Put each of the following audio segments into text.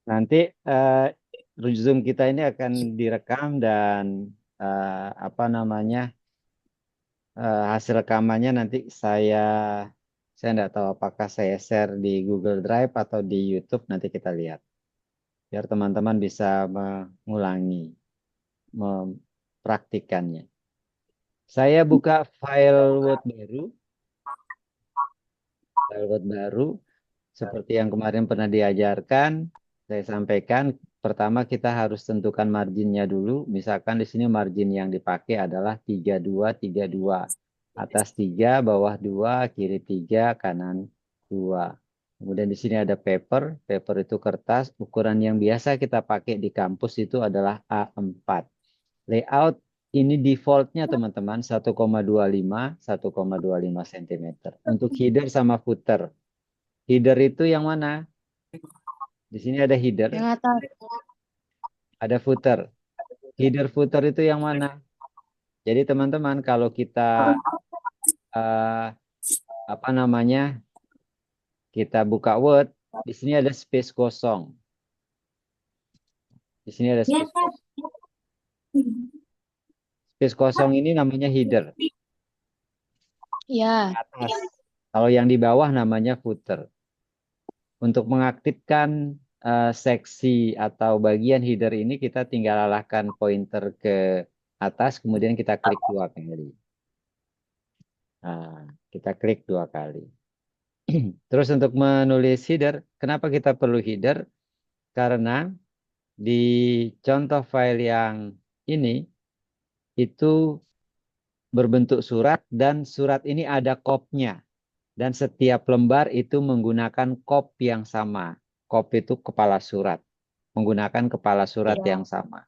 Nanti Zoom kita ini akan direkam dan apa namanya hasil rekamannya nanti saya tidak tahu apakah saya share di Google Drive atau di YouTube, nanti kita lihat biar teman-teman bisa mengulangi, mempraktikannya. Saya buka file Word baru seperti yang kemarin pernah diajarkan. Saya sampaikan, pertama kita harus tentukan marginnya dulu. Misalkan di sini margin yang dipakai adalah 3232. Atas 3, bawah 2, kiri 3, kanan 2. Kemudian di sini ada paper. Paper itu kertas. Ukuran yang biasa kita pakai di kampus itu adalah A4. Layout ini defaultnya teman-teman 1,25 cm. Untuk header sama footer. Header itu yang mana? Di sini ada header, Yang atas. ada footer. Header footer itu yang mana? Jadi teman-teman kalau kita eh, apa namanya? Kita buka Word, di sini ada space kosong. Di sini ada space kosong. Space kosong ini namanya header di Ya. atas. Kalau yang di bawah namanya footer. Untuk mengaktifkan seksi atau bagian header ini kita tinggal arahkan pointer ke atas, kemudian kita klik 2 kali. Nah, kita klik 2 kali. Terus untuk menulis header, kenapa kita perlu header? Karena di contoh file yang ini itu berbentuk surat dan surat ini ada kopnya. Dan setiap lembar itu menggunakan kop yang sama. Kop itu kepala surat. Menggunakan kepala surat yang Ya. sama.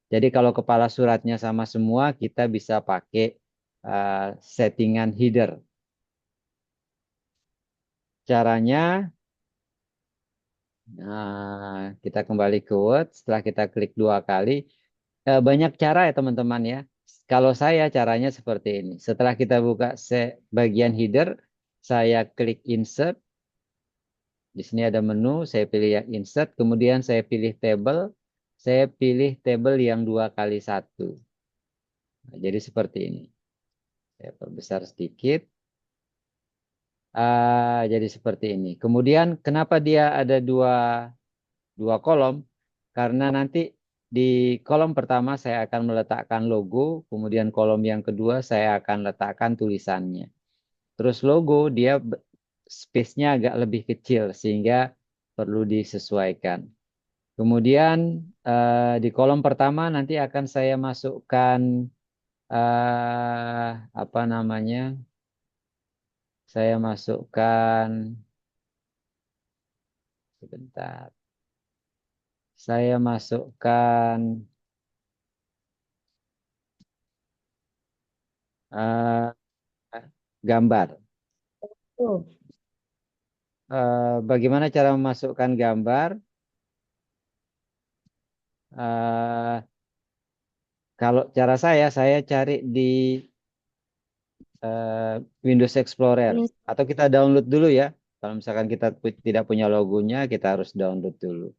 Jadi kalau kepala suratnya sama semua, kita bisa pakai settingan header. Caranya, nah, kita kembali ke Word. Setelah kita klik 2 kali, banyak cara ya teman-teman ya. Kalau saya caranya seperti ini. Setelah kita buka bagian header, saya klik insert. Di sini ada menu, saya pilih yang insert. Kemudian saya pilih table. Saya pilih table yang 2 kali 1. Nah, jadi seperti ini. Saya perbesar sedikit. Jadi seperti ini. Kemudian kenapa dia ada dua kolom? Karena nanti di kolom pertama saya akan meletakkan logo, kemudian kolom yang kedua saya akan letakkan tulisannya. Terus logo dia space-nya agak lebih kecil sehingga perlu disesuaikan. Kemudian di kolom pertama nanti akan saya masukkan apa namanya? Saya masukkan sebentar. Saya masukkan eh, gambar. Tuh. Bagaimana cara memasukkan gambar? Eh, Kalau cara saya cari di eh, Windows Explorer. Ini. Atau kita download dulu ya. Kalau misalkan kita tidak punya logonya, kita harus download dulu.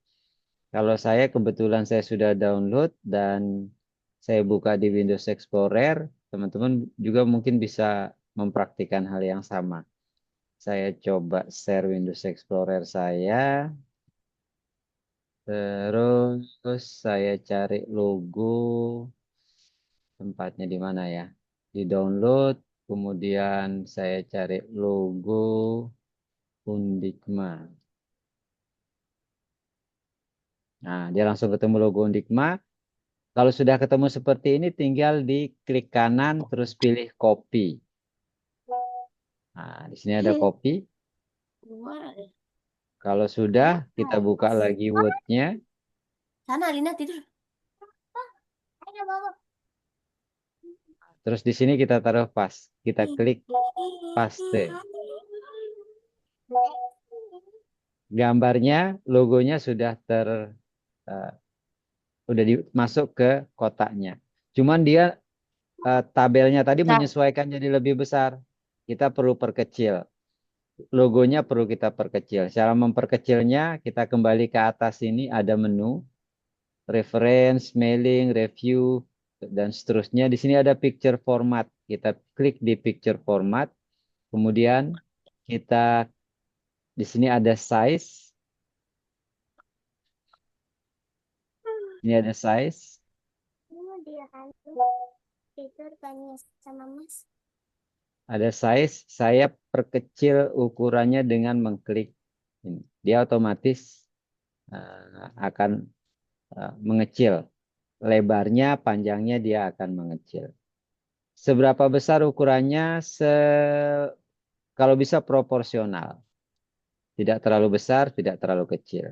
Kalau saya kebetulan saya sudah download dan saya buka di Windows Explorer, teman-teman juga mungkin bisa mempraktikkan hal yang sama. Saya coba share Windows Explorer saya. Terus saya cari logo, tempatnya di mana ya? Di download, kemudian saya cari logo Undikma. Nah, dia langsung ketemu logo Undikma. Kalau sudah ketemu seperti ini, tinggal diklik kanan, terus pilih copy. Nah, di sini ada copy. Kalau sudah, kita buka lagi Word-nya. Sana Lina tidur. Terus di sini kita taruh pas. Kita klik paste. Gambarnya, logonya sudah eh, udah dimasuk ke kotaknya. Cuman dia tabelnya tadi Besar. menyesuaikan jadi lebih besar. Kita perlu perkecil. logonya perlu kita perkecil. Cara memperkecilnya, kita kembali ke atas ini ada menu, reference, mailing, review, dan seterusnya. Di sini ada picture format. Kita klik di picture format. Kemudian kita di sini ada size. Ini ada size. Ini dia kan. Tidur tanya sama Mas. Ada size. Saya perkecil ukurannya dengan mengklik ini. Dia otomatis akan mengecil. Lebarnya, panjangnya dia akan mengecil. Seberapa besar ukurannya? Kalau bisa proporsional. Tidak terlalu besar, tidak terlalu kecil.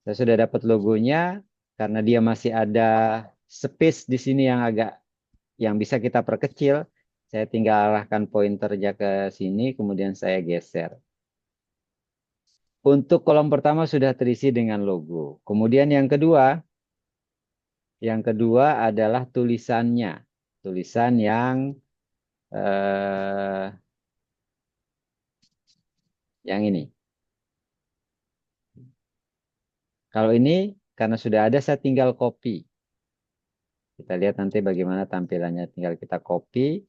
Saya sudah dapat logonya karena dia masih ada space di sini yang agak yang bisa kita perkecil. Saya tinggal arahkan pointernya ke sini, kemudian saya geser. Untuk kolom pertama sudah terisi dengan logo. Kemudian yang kedua adalah tulisannya. Tulisan eh, yang ini. Kalau ini karena sudah ada saya tinggal copy. Kita lihat nanti bagaimana tampilannya. Tinggal kita copy,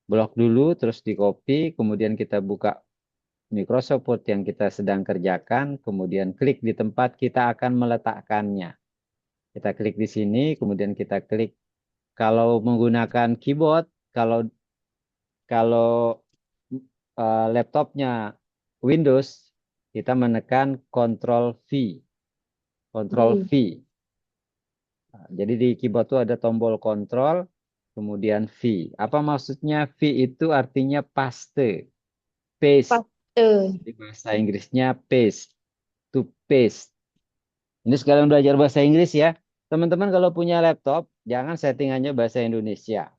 blok dulu, terus di copy, kemudian kita buka Microsoft Word yang kita sedang kerjakan, kemudian klik di tempat kita akan meletakkannya. Kita klik di sini, kemudian kita klik. Kalau menggunakan keyboard, kalau kalau laptopnya Windows, kita menekan Ctrl V, Ctrl Hmm. V. Jadi di keyboard itu ada tombol kontrol, kemudian V. Apa maksudnya V itu artinya paste, paste. Paste. Di bahasa Inggrisnya paste, to paste. Ini sekalian belajar bahasa Inggris ya. Teman-teman kalau punya laptop, jangan settingannya bahasa Indonesia.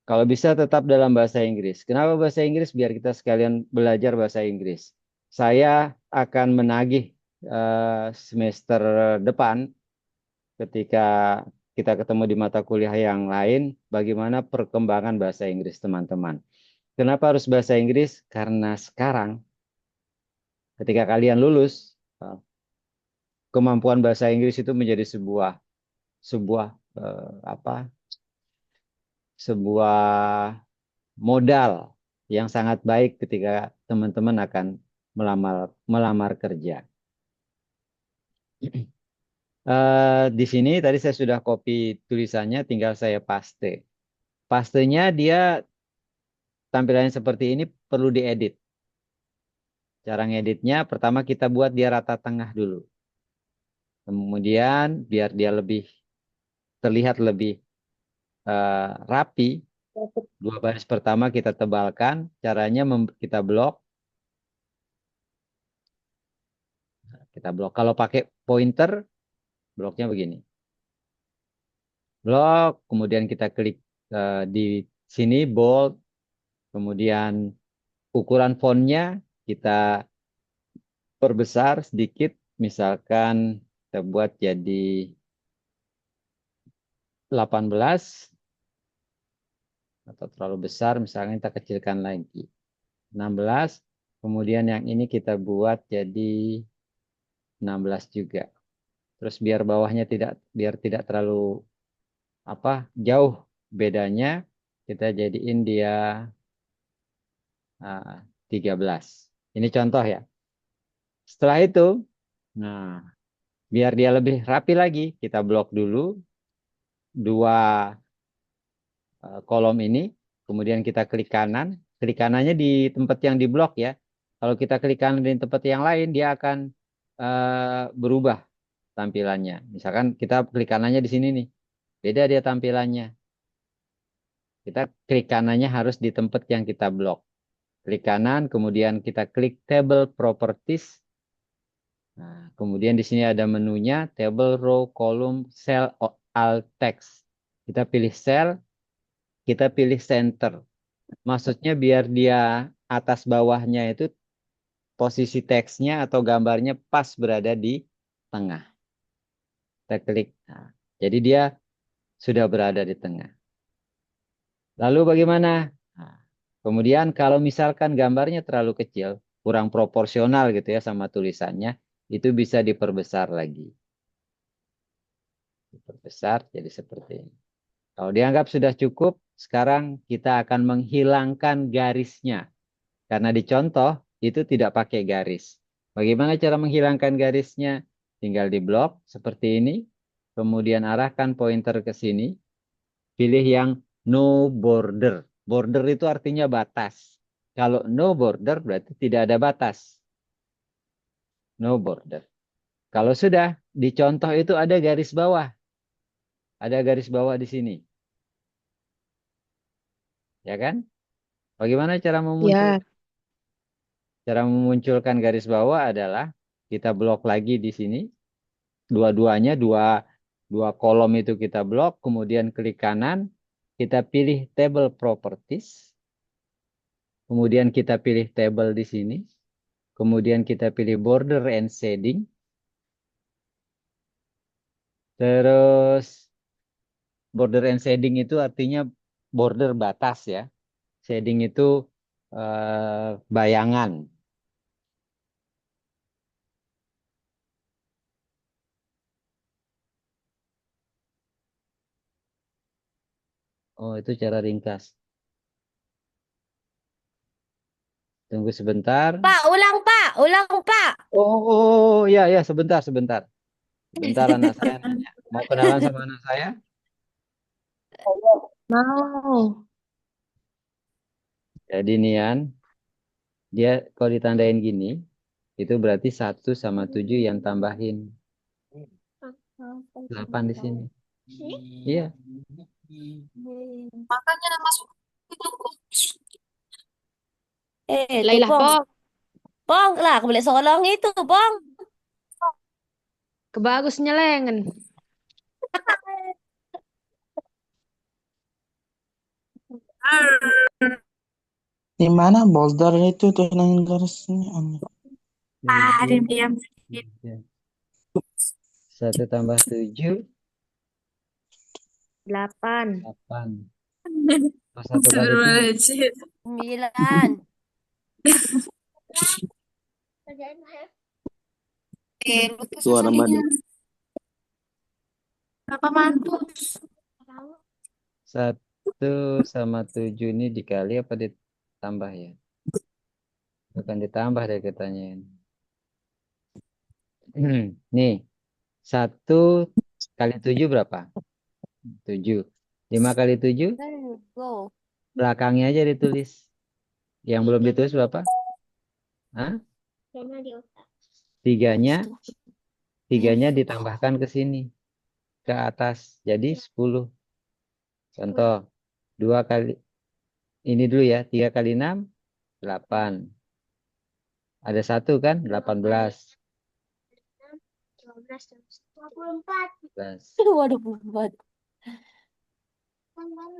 Kalau bisa tetap dalam bahasa Inggris. Kenapa bahasa Inggris? Biar kita sekalian belajar bahasa Inggris. Saya akan menagih semester depan ketika kita ketemu di mata kuliah yang lain, bagaimana perkembangan bahasa Inggris teman-teman. Kenapa harus bahasa Inggris? Karena sekarang ketika kalian lulus, kemampuan bahasa Inggris itu menjadi sebuah sebuah apa? Sebuah modal yang sangat baik ketika teman-teman akan melamar melamar kerja. Di sini tadi saya sudah copy tulisannya, tinggal saya paste. Pastenya dia tampilannya seperti ini perlu diedit. Cara ngeditnya pertama kita buat dia rata tengah dulu. Kemudian biar dia lebih terlihat lebih rapi, dua baris pertama kita tebalkan. Caranya kita blok, kita blok. Kalau pakai pointer, bloknya begini. Blok, kemudian kita klik di sini bold, kemudian ukuran fontnya kita perbesar sedikit, misalkan kita buat jadi 18 atau terlalu besar, misalnya kita kecilkan lagi 16, kemudian yang ini kita buat jadi 16 juga. Terus biar tidak terlalu jauh bedanya, kita jadiin dia 13. Ini contoh ya. Setelah itu, nah biar dia lebih rapi lagi, kita blok dulu dua kolom ini, kemudian kita klik kanan. Klik kanannya di tempat yang diblok ya. Kalau kita klik kanan di tempat yang lain, dia akan berubah tampilannya. Misalkan kita klik kanannya di sini nih, beda dia tampilannya. Kita klik kanannya harus di tempat yang kita blok. Klik kanan, kemudian kita klik table properties. Nah, kemudian di sini ada menunya table, row, column, cell, alt text. Kita pilih cell, kita pilih center. Maksudnya biar dia atas bawahnya itu posisi teksnya atau gambarnya pas berada di tengah. Kita klik. Nah, jadi dia sudah berada di tengah. Lalu bagaimana? Nah, Kemudian kalau misalkan gambarnya terlalu kecil, kurang proporsional gitu ya sama tulisannya, itu bisa diperbesar lagi. Diperbesar jadi seperti ini. Kalau dianggap sudah cukup, sekarang kita akan menghilangkan garisnya. Karena di contoh itu tidak pakai garis. Bagaimana cara menghilangkan garisnya? Tinggal di blok seperti ini. Kemudian arahkan pointer ke sini. Pilih yang no border. Border itu artinya batas. Kalau no border berarti tidak ada batas. No border. Kalau sudah, di contoh itu ada garis bawah. Ada garis bawah di sini. Ya kan? Bagaimana Ya, cara memunculkan garis bawah adalah kita blok lagi di sini. Dua-duanya, dua kolom itu kita blok. Kemudian klik kanan. Kita pilih table properties. Kemudian kita pilih table di sini. Kemudian kita pilih border and shading. Terus border and shading itu artinya border batas ya. Shading itu bayangan. Oh, itu cara ringkas. Tunggu sebentar. Pak, ulang Pak, ulang Pak. Ya, ya, sebentar, sebentar. Sebentar anak saya nanya. Mau kenalan sama anak saya? mau. Jadi Nian, dia kalau ditandain gini, itu berarti 1 sama 7 yang tambahin 8 di sini. Iya. Makanya masuk itu. Tuh Lailah, Pong. Pong. Pong lah, aku boleh solong itu, Pong. Kebagus nyelengen. Di mana boulder itu tuh nangin garisnya aneh. Diam. 1 tambah 7, 8. 8. Terus 1 kali 7. 9. Suara mana? Berapa mantu? 1 sama 7 ini dikali apa ditambah ya? Bukan ditambah deh katanya. Nih, 1 kali 7 berapa? 7. 5 kali 7, Go. belakangnya aja ditulis. Yang belum ditulis berapa? Hah? Tiganya, tiganya ditambahkan ke sini, ke atas. Jadi 10. Contoh, 2 kali, ini dulu ya, 3 kali 6, 8. Ada 1 kan, 18. 11. Waduh, buat.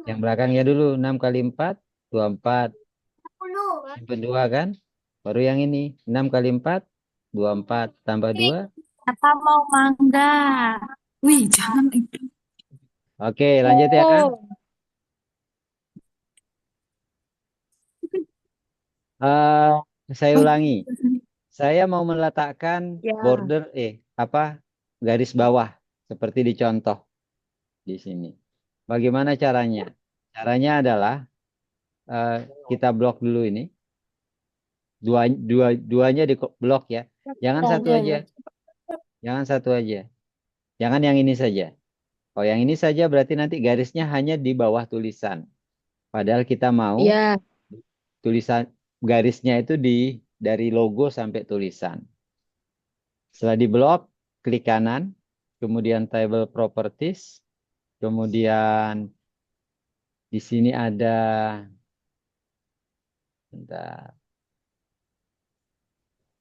Yang belakangnya dulu, 6 kali 4, 24. Simpen 2 kan? Baru yang ini, 6 kali 4, 24. Tambah 2. Apa mau mangga? Wih, jangan itu. Oke, lanjut ya. Oh, Eh, saya ulangi. Saya mau meletakkan ya. border, apa, garis bawah. Seperti di contoh di sini. Bagaimana caranya? Caranya adalah eh, kita blok dulu ini. Duanya di blok ya. Jangan satu aja. Jangan satu aja. Jangan yang ini saja. Kalau yang ini saja berarti nanti garisnya hanya di bawah tulisan. Padahal kita mau Ya, tulisan garisnya itu dari logo sampai tulisan. Setelah di blok, klik kanan, kemudian table properties, kemudian di sini ada, bentar.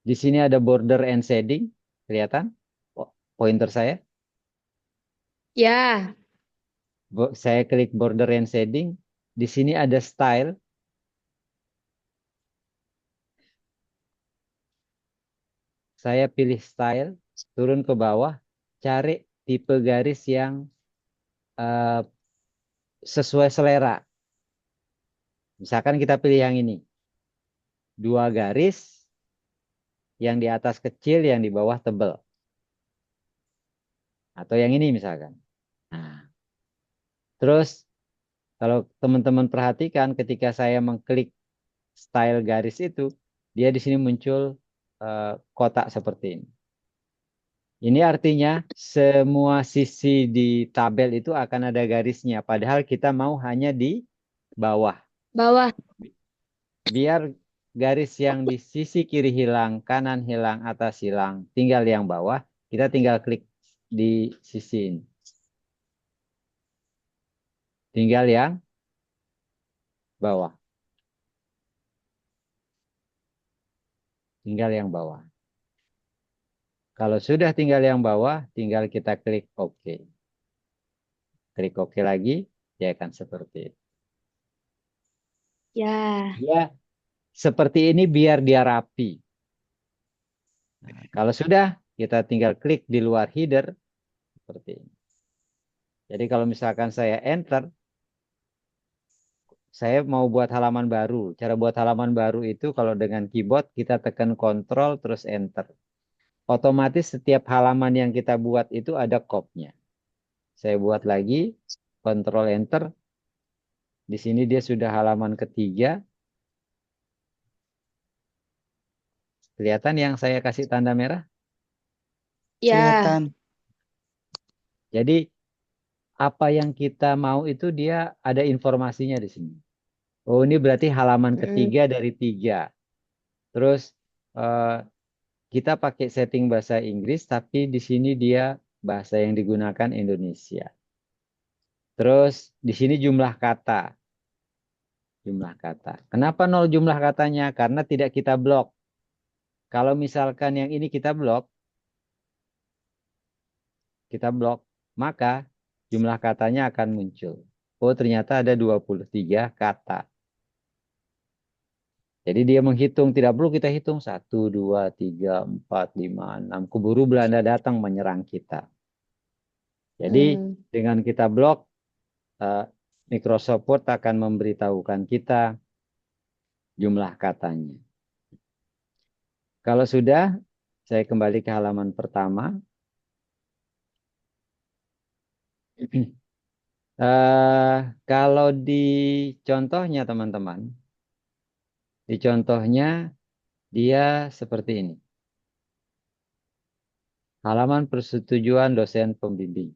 Di sini ada border and shading, kelihatan? Pointer saya. ya. Saya klik border and shading. Di sini ada style. Saya pilih style, turun ke bawah, cari tipe garis yang sesuai selera. Misalkan kita pilih yang ini. 2 garis, yang di atas kecil, yang di bawah tebal. Atau yang ini misalkan. Nah, terus kalau teman-teman perhatikan ketika saya mengklik style garis itu, dia di sini muncul kotak seperti ini. Ini artinya semua sisi di tabel itu akan ada garisnya. Padahal kita mau hanya di bawah. Bawah. Biar garis yang di sisi kiri hilang, kanan hilang, atas hilang, tinggal yang bawah, kita tinggal klik di sisi ini. Tinggal yang bawah. Tinggal yang bawah. Kalau sudah tinggal yang bawah, tinggal kita klik OK. Klik OK lagi, dia akan seperti itu. Ya. Ya, seperti ini biar dia rapi. Nah, kalau sudah, kita tinggal klik di luar header, seperti ini. Jadi kalau misalkan saya enter, saya mau buat halaman baru. Cara buat halaman baru itu kalau dengan keyboard, kita tekan Ctrl terus enter. Otomatis setiap halaman yang kita buat itu ada kopnya. Saya buat lagi, Ctrl enter. Di sini dia sudah halaman ketiga. Kelihatan yang saya kasih tanda merah? Ya. Kelihatan. Jadi apa yang kita mau itu dia ada informasinya di sini. Oh, ini berarti halaman ketiga dari 3. Terus kita pakai setting bahasa Inggris, tapi di sini dia bahasa yang digunakan Indonesia. Terus di sini jumlah kata. Jumlah kata. Kenapa 0 jumlah katanya? Karena tidak kita blok. Kalau misalkan yang ini kita blok, maka jumlah katanya akan muncul. Oh, ternyata ada 23 kata. Jadi dia menghitung, tidak perlu kita hitung 1, 2, 3, 4, 5, 6. Keburu Belanda datang menyerang kita. Jadi dengan kita blok, Microsoft Word akan memberitahukan kita jumlah katanya. Kalau sudah, saya kembali ke halaman pertama. Kalau di contohnya teman-teman, di contohnya dia seperti ini. Halaman persetujuan dosen pembimbing.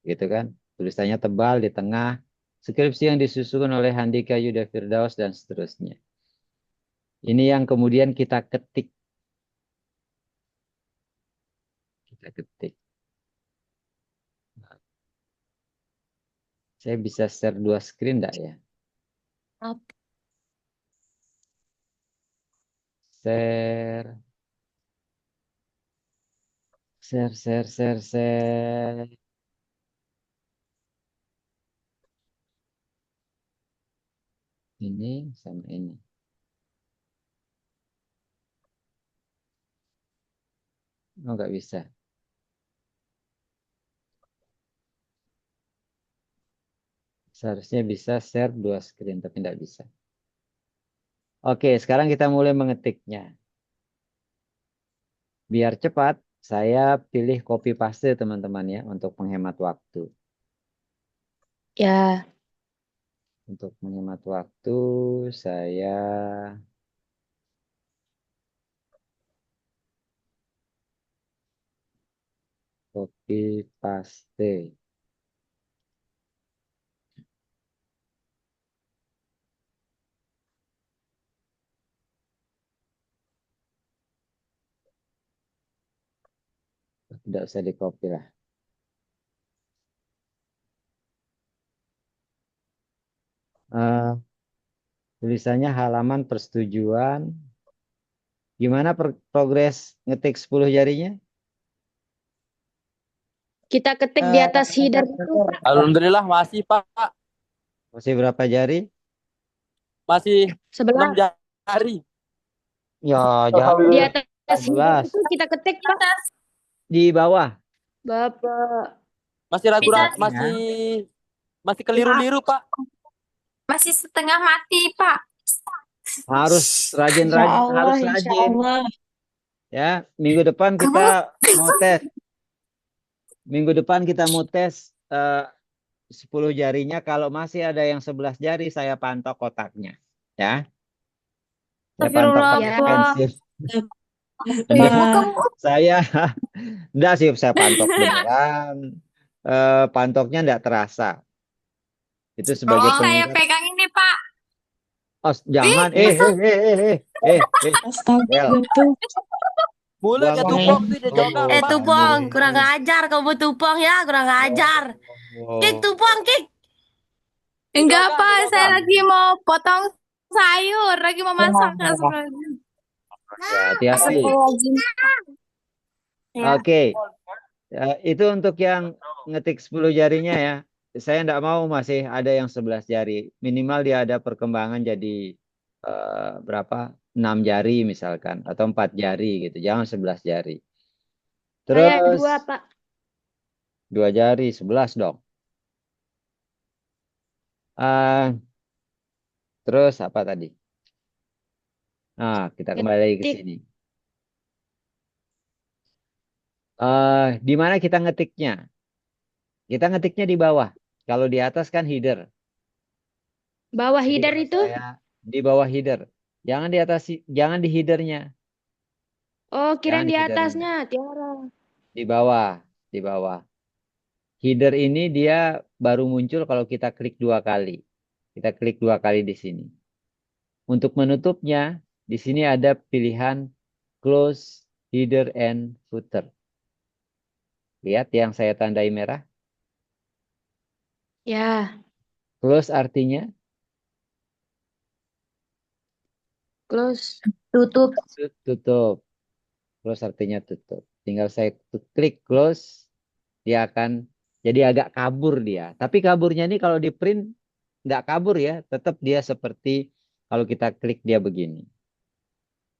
Gitu kan? Tulisannya tebal di tengah. Skripsi yang disusun oleh Handika Yuda Firdaus dan seterusnya. Ini yang kemudian kita ketik. Kita ketik. Saya bisa share 2 screen enggak ya? Share. Share. Ini sama ini. Oh, nggak bisa. Seharusnya bisa share 2 screen, tapi nggak bisa. Oke, sekarang kita mulai mengetiknya. Biar cepat, saya pilih copy paste teman-teman ya, untuk menghemat waktu. Ya. Untuk menghemat waktu, saya copy paste. Tidak usah di copy lah. Tulisannya halaman persetujuan. Gimana progres ngetik 10 jarinya? Kita ketik di atas header itu, Pak. Alhamdulillah masih Pak, Masih berapa jari? masih 6 Sebelah jari. Ya, di atas header 11. itu kita ketik, Pak. Di bawah. Bapak. Masih ragu, Iya. masih keliru-liru Pak. Masih setengah mati, Pak. Harus Insya rajin-rajin, Allah, harus insya rajin. Allah. Ya, minggu depan Kamu kita mau tes. Minggu depan kita mau tes 10 jarinya. Kalau masih ada yang 11 jari, saya pantok kotaknya. Ya, saya pantok Astagfirullah, pakai Ya. Pak. pensil. Kamu, Pak, Saya enggak sih, saya pantok beneran. Pantoknya enggak terasa. Itu sebagai Oh, saya pengingat. pegang ini, Pak. Oh, Ih, jangan. Bel, astaga tuh. Mulutnya buang tumpang nih. tuh dia jogang, Pak. Tupong, kurang ajar kamu Tupong ya, kurang ajar. Kik, Oh, Tupong, Kik. Dia enggak, jogang, dia Pak. Saya jogang. lagi mau potong sayur, lagi mau masak. ya, hati-hati. Astagfirullahaladzim. Ya. Oke, itu untuk yang ngetik 10 jarinya ya. Saya enggak mau masih ada yang 11 jari. Minimal dia ada perkembangan jadi berapa? 6 jari misalkan. Atau 4 jari gitu. Jangan 11 jari. Saya Terus 2, Pak. 2 jari, 11 dong. Ah, terus apa tadi? Nah, kita kembali lagi ke Ngetik. sini. Di mana kita ngetiknya? Kita ngetiknya di bawah. Kalau di atas kan header. Bawah Jadi header kalau itu? saya di bawah header. Jangan di atas, jangan di headernya. Oh, Jangan kirain di di headernya. atasnya, Tiara. Di bawah, di bawah. Header ini dia baru muncul kalau kita klik 2 kali. Kita klik 2 kali di sini. Untuk menutupnya, di sini ada pilihan close header and footer. Lihat yang saya tandai merah. Ya, Close artinya close. Tutup. tutup. Close artinya tutup. Tinggal saya klik close, dia akan jadi agak kabur dia. Tapi kaburnya ini kalau di print nggak kabur ya, tetap dia seperti kalau kita klik dia begini.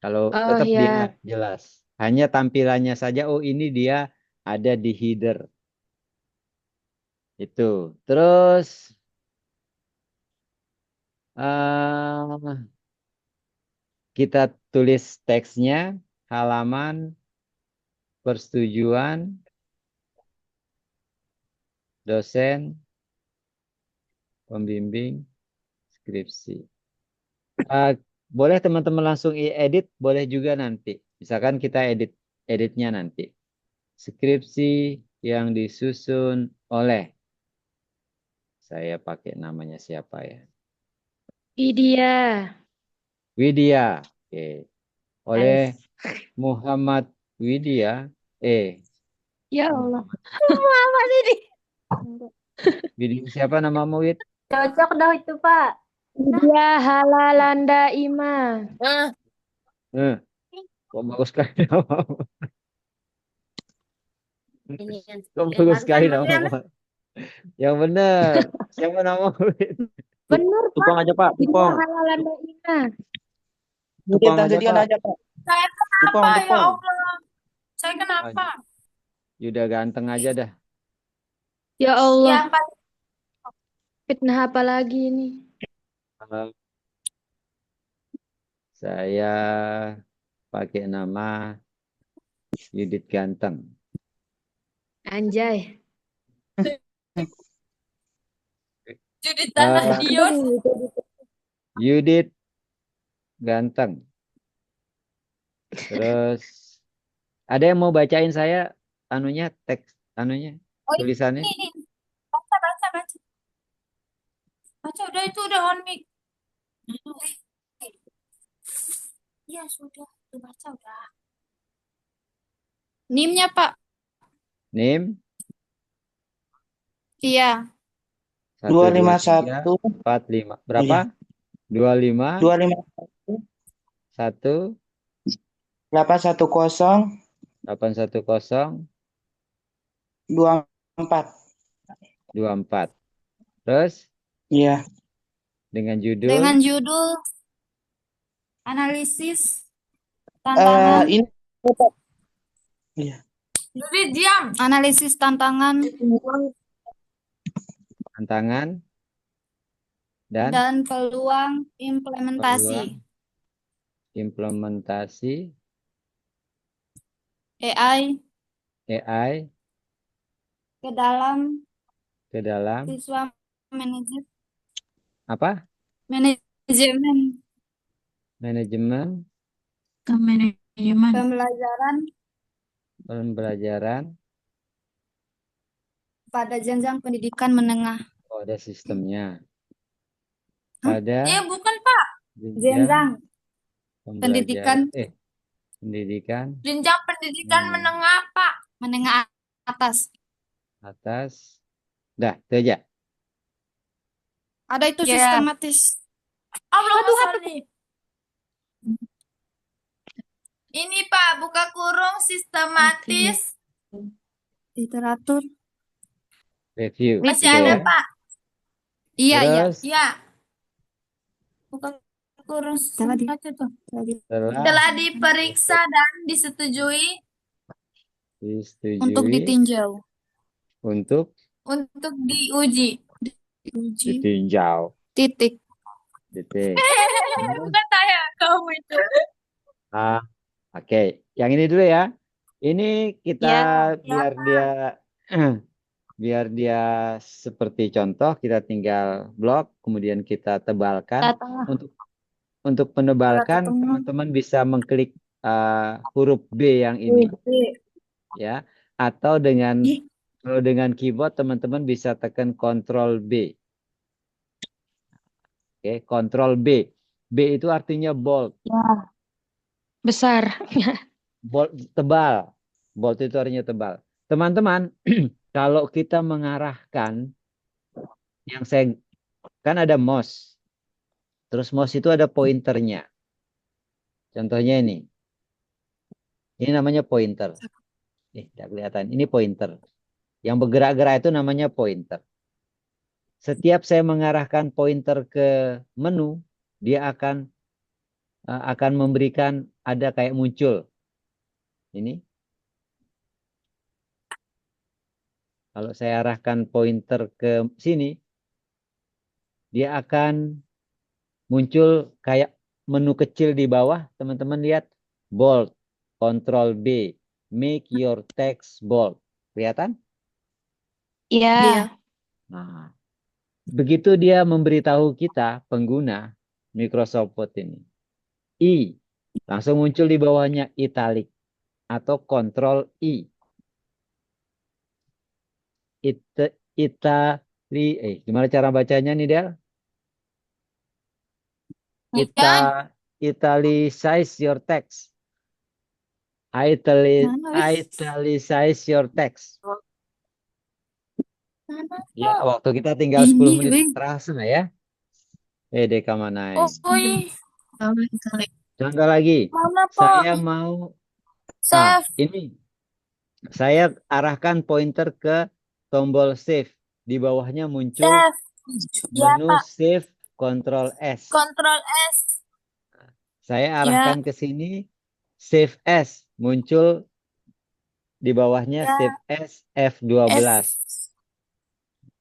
Kalau Oh tetap dia ya, jelas. Hanya tampilannya saja, oh ini dia ada di header. Itu. Terus kita tulis teksnya, halaman, persetujuan, dosen, pembimbing, skripsi. Boleh teman-teman langsung edit, boleh juga nanti. Misalkan kita editnya nanti. Skripsi yang disusun oleh, saya pakai namanya siapa ya? Widya. Widya. Oke. Oleh Nice. Muhammad Widya. Ya Allah. Apa sih ini? Widya siapa namamu, Wid? Cocok dah itu, Pak. Widya Halalanda Ima. Kok bagus sekali namamu. Kok bagus sekali namamu. Yang benar. Siapa namamu, Wid? Bener, Pak. Tupong aja, Pak. Widya Tupong. Halalanda Ima. Tupong aja, Dian Pak. aja, Pak. Saya Tupong, kenapa, ya tupong. Allah? Saya kenapa? Yuda ganteng aja dah. Ya Ya, Allah, Pak. fitnah apa lagi ini? Saya pakai nama Yudit Ganteng. Anjay. Judit Tanah Eh, Dion. Yudit Ganteng. Terus ada yang mau bacain saya anunya teks anunya Oh, tulisannya? ini. Baca, baca, baca. Baca, udah itu udah on mic. Iya, sudah. Udah baca, udah. NIM-nya, Pak. NIM Iya. 251 12345. Berapa? 25 251 1 810 810 24. 24. Terus Iya. dengan judul Dengan judul analisis tantangan. Ini Pak. Iya. Judit diam. Analisis tantangan tantangan dan peluang implementasi implementasi AI AI ke dalam ke dalam siswa apa? manajemen Manajemen pembelajaran pembelajaran. pada jenjang pendidikan menengah. Oh, ada sistemnya. Hah? Pada Bukan, Pak. jenjang Jenjang pembelajaran pendidikan pendidikan Jenjang pendidikan menengah menengah, Pak. menengah atas. atas. Dah, itu aja. Ada itu Ya. sistematis. Allahumma sholli. Ini, Pak, buka kurung sistematis. Literatur. Review. Masih Gitu ada, ya. Pak. Iya, iya. Terus Ya, buka kurung Tadi. setelah telah diperiksa dan disetujui Untuk disetujui ditinjau. untuk untuk diuji. Diuji. ditinjau. Titik. Titik. Bukan saya, kamu itu. Ah, oke. Yang ini dulu ya. Ini kita biar dia biar dia seperti contoh, kita tinggal blok, kemudian kita tebalkan. Untuk penebalkan, Tengah. teman-teman bisa mengklik huruf B yang ini, ya. Atau kalau dengan keyboard, teman-teman bisa tekan Ctrl B. Oke, Ctrl B. B itu artinya bold. Besar. Bold, tebal. Bold itu artinya tebal. Teman-teman, kalau kita mengarahkan, kan ada mouse. Terus mouse itu ada pointernya. Contohnya ini. Ini namanya pointer. Tidak kelihatan. Ini pointer. Yang bergerak-gerak itu namanya pointer. Setiap saya mengarahkan pointer ke menu, dia akan memberikan ada kayak muncul. Ini. Kalau saya arahkan pointer ke sini, dia akan muncul kayak menu kecil di bawah. Teman-teman lihat. Bold. Ctrl B. Make your text bold. Kelihatan? Iya. Nah, begitu dia memberitahu kita, pengguna Microsoft Word ini. I. Langsung muncul di bawahnya italic. Atau Ctrl I. Gimana cara bacanya nih, Del? Italicize your text. Italicize your text. Ya, waktu kita tinggal 10 menit terasa ya. Deka mana? Contoh lagi. Saya mau ini. Saya arahkan pointer ke tombol save. Di bawahnya muncul menu save Ctrl S. Ctrl S. Saya arahkan ke sini save as. Muncul di bawahnya save as F12.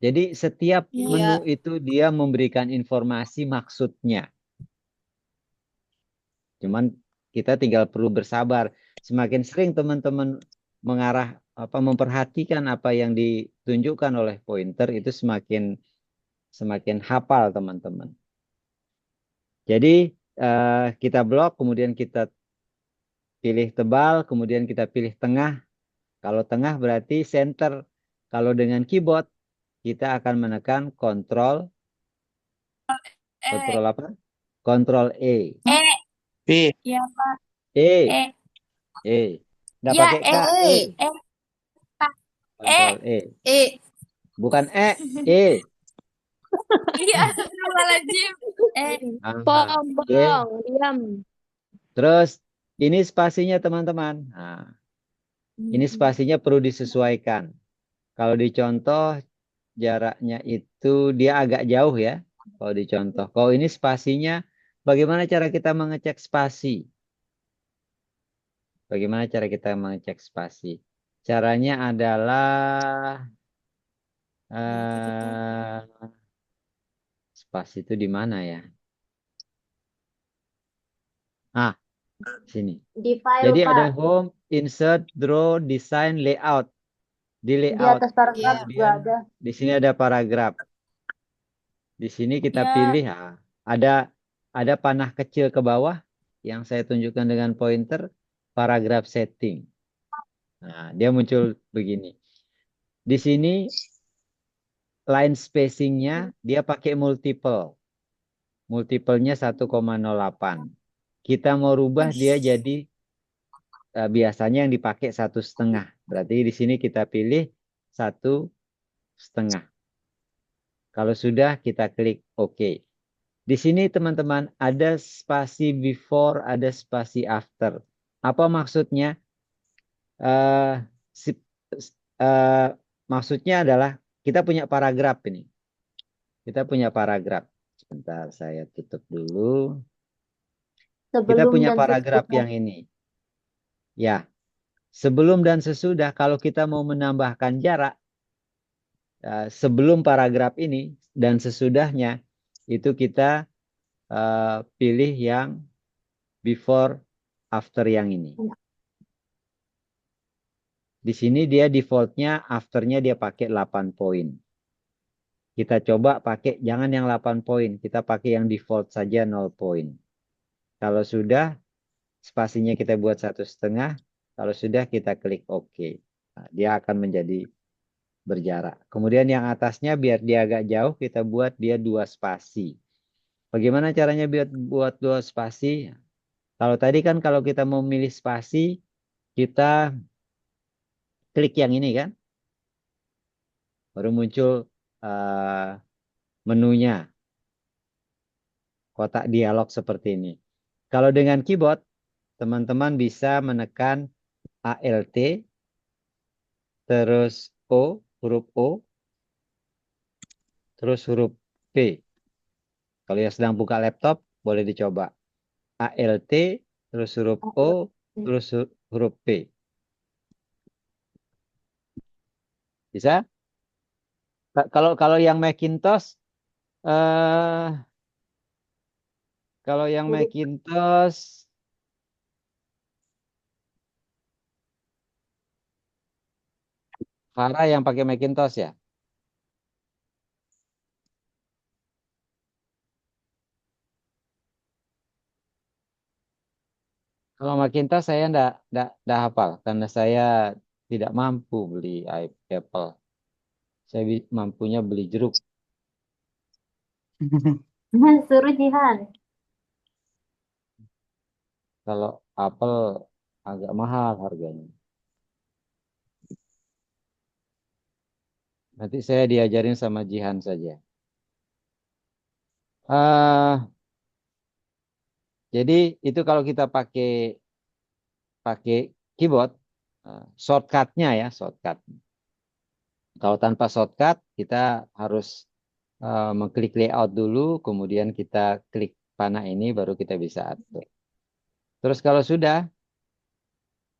Jadi setiap menu itu dia memberikan informasi maksudnya. Cuman kita tinggal perlu bersabar. Semakin sering teman-teman memperhatikan apa yang ditunjukkan oleh pointer, itu semakin hafal teman-teman. Jadi kita blok, kemudian kita pilih tebal, kemudian kita pilih tengah. Kalau tengah berarti center. Kalau dengan keyboard kita akan menekan Ctrl apa? Ctrl E. B. Ya, Pak. E. Nggak pakai K. Ctrl E. Bukan E. E. Iya, astagfirullahaladzim. Diam. Terus ini spasinya teman-teman. Nah, ini spasinya perlu disesuaikan. Kalau dicontoh jaraknya itu dia agak jauh ya. Kalau dicontoh. Kalau ini spasinya, bagaimana cara kita mengecek spasi? Bagaimana cara kita mengecek spasi? Caranya adalah spasi itu di mana ya? Ah, sini. Di file, Jadi ada Pak. home, insert, draw, design, layout. Di Di layout. atas paragraf juga Kemudian ada. di sini ada paragraf. Di sini kita Ya. pilih, ada panah kecil ke bawah yang saya tunjukkan dengan pointer, paragraf setting. Nah, dia muncul begini. Di sini line spacingnya dia pakai multiple. Multiplenya 1,08. Kita mau rubah dia jadi biasanya yang dipakai 1,5. Berarti di sini kita pilih 1,5. Kalau sudah kita klik OK. Di sini teman-teman ada spasi before, ada spasi after. Apa maksudnya? Eh, si- eh, Maksudnya adalah kita punya paragraf ini. Kita punya paragraf. Sebentar saya tutup dulu. Kita Sebelum punya dan paragraf sesudah. yang ini. Ya, sebelum dan sesudah kalau kita mau menambahkan jarak sebelum paragraf ini dan sesudahnya itu kita pilih yang before after yang ini. Di sini dia defaultnya afternya dia pakai 8 poin. Kita coba pakai jangan yang 8 poin, kita pakai yang default saja 0 poin. Kalau sudah spasinya kita buat 1,5, kalau sudah kita klik OK. Nah, dia akan menjadi berjarak. Kemudian yang atasnya biar dia agak jauh kita buat dia 2 spasi. Bagaimana caranya buat 2 spasi? Kalau tadi kan kalau kita mau milih spasi kita klik yang ini kan. Baru muncul menunya. Kotak dialog seperti ini. Kalau dengan keyboard, teman-teman bisa menekan ALT, terus huruf O, terus huruf P. Kalau yang sedang buka laptop, boleh dicoba. ALT, terus huruf O, terus huruf P. Bisa? Kalau yang Macintosh, eh, kalau yang Macintosh, Farah yang pakai Macintosh ya? Kalau Macintosh saya enggak hafal karena saya tidak mampu beli Apple. Saya mampunya beli jeruk. Suruh Jihan. Kalau Apple agak mahal harganya. Nanti saya diajarin sama Jihan saja. Jadi itu kalau kita pakai keyboard, shortcutnya ya shortcut. Kalau tanpa shortcut kita harus mengklik layout dulu, kemudian kita klik panah ini baru kita bisa atur. Terus kalau sudah,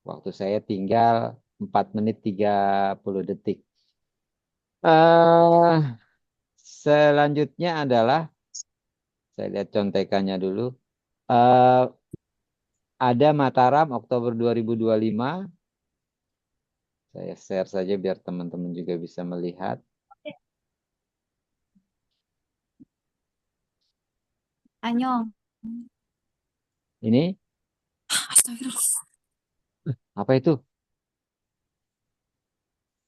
waktu saya tinggal 4 menit 30 detik. Selanjutnya adalah, saya lihat contekannya dulu. Ada Mataram Oktober 2025. Saya share saja biar teman-teman juga bisa melihat. Anyong. Ini Astagfirullah. apa itu?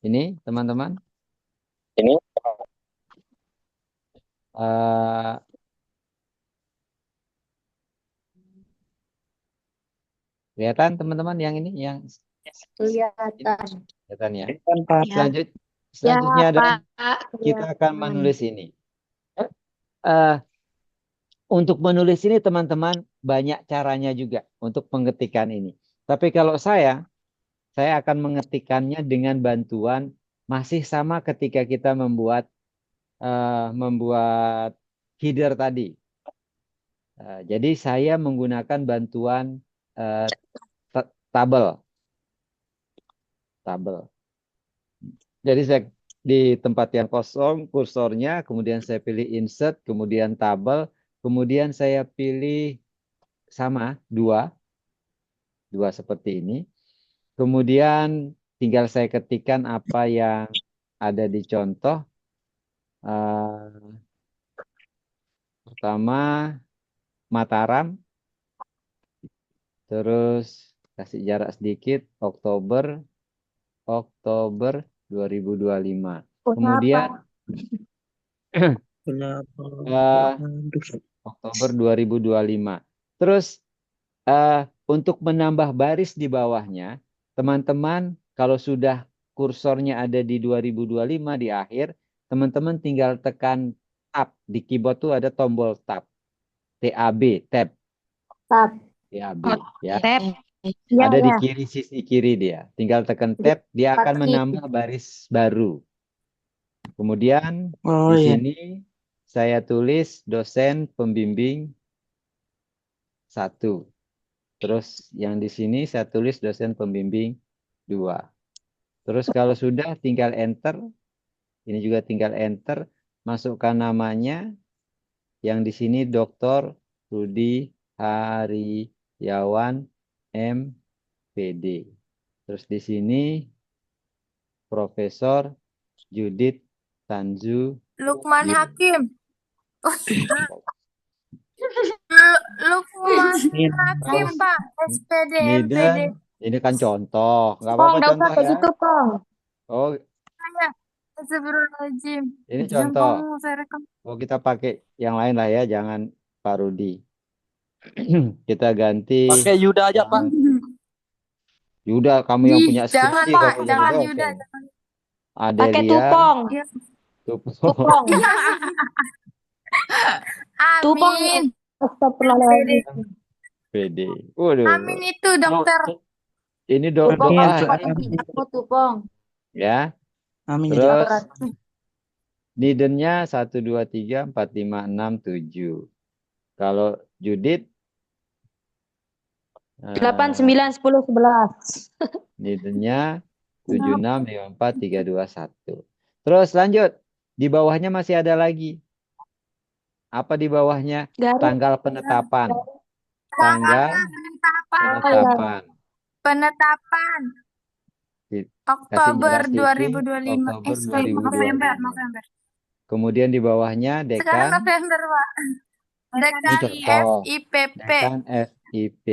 Ini teman-teman. Ini Eh, Kelihatan teman-teman yang ini yang Kelihatan. kelihatan ya. kan Pak. Selanjutnya adalah Pak. kita akan menulis ini. Eh, untuk menulis ini teman-teman banyak caranya juga untuk pengetikan ini. Tapi kalau saya akan mengetikkannya dengan bantuan masih sama ketika kita membuat header tadi. Jadi saya menggunakan bantuan tabel. Jadi saya di tempat yang kosong kursornya, kemudian saya pilih insert, kemudian tabel, kemudian saya pilih sama dua seperti ini. Kemudian tinggal saya ketikkan apa yang ada di contoh. Pertama Mataram, terus kasih jarak sedikit Oktober 2025. Kemudian Kenapa? Oktober 2025. Terus untuk menambah baris di bawahnya, teman-teman kalau sudah kursornya ada di 2025 di akhir, teman-teman tinggal tekan tab. Di keyboard tuh ada tombol tab. TAB, tab. Tab. TAB, Oh, ya. tab. Ya, Ada di ya. kiri, sisi kiri dia. Tinggal tekan tab, dia akan menambah baris baru. Kemudian Oh di ya. sini saya tulis dosen pembimbing 1. Terus yang di sini saya tulis dosen pembimbing 2. Terus kalau sudah tinggal enter. Ini juga tinggal enter. Masukkan namanya. Yang di sini Dr. Rudi Hariawan MPD. Terus di sini Profesor Judith Tanzu. Lukman Giri. Hakim. Lukman Hakim, Pak. SPD, MPD. Niden. Ini kan contoh. Nggak Pong, apa-apa nggak usah contoh kayak ya. gitu, Pong. Oh, Astagfirullahaladzim. ini Jangan contoh. ngomong, saya rekam. Oh, kita pakai yang lain lah ya. Jangan Pak Rudi. Kita ganti. Pakai Yuda aja, Pak. Yuda, kamu yang punya Jangan, skripsi, Pak. kamu jadi Jangan dosen. Yuda. Pakai Adelia. tupong. Tupong. Tupong. Tupong. Amin. Astagfirullahaladzim. PD. Waduh. Amin itu, dokter. Ini Tupong doa aku tupong. ya. Amin. Terus Nidennya 1, 2, 3, 4, 5, 6, 7. Kalau Judith 8, 9, 10, 11. Nidennya 7, 6, 5, 4, 3, 2, 1. Terus lanjut. Di bawahnya masih ada lagi. Apa di bawahnya? Garis. Tanggal penetapan. Tanggal penetapan. Penetapan. Oktober Kasih jarak sedikit. 2025. Oktober November. 2025. Kemudian di bawahnya Sekarang dekan. November, Pak. Dekan Ini contoh. FIPP. Dekan FIP.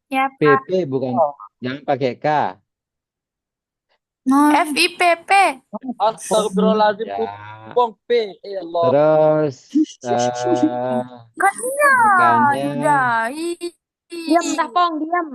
Ya, Pak. PP bukan. Jangan pakai K. FIPP. Astagfirullahaladzim. Ya. Tupong P. Ya Allah. Terus Kan iya. dekannya Yuda. Diam dah, Pong, diam.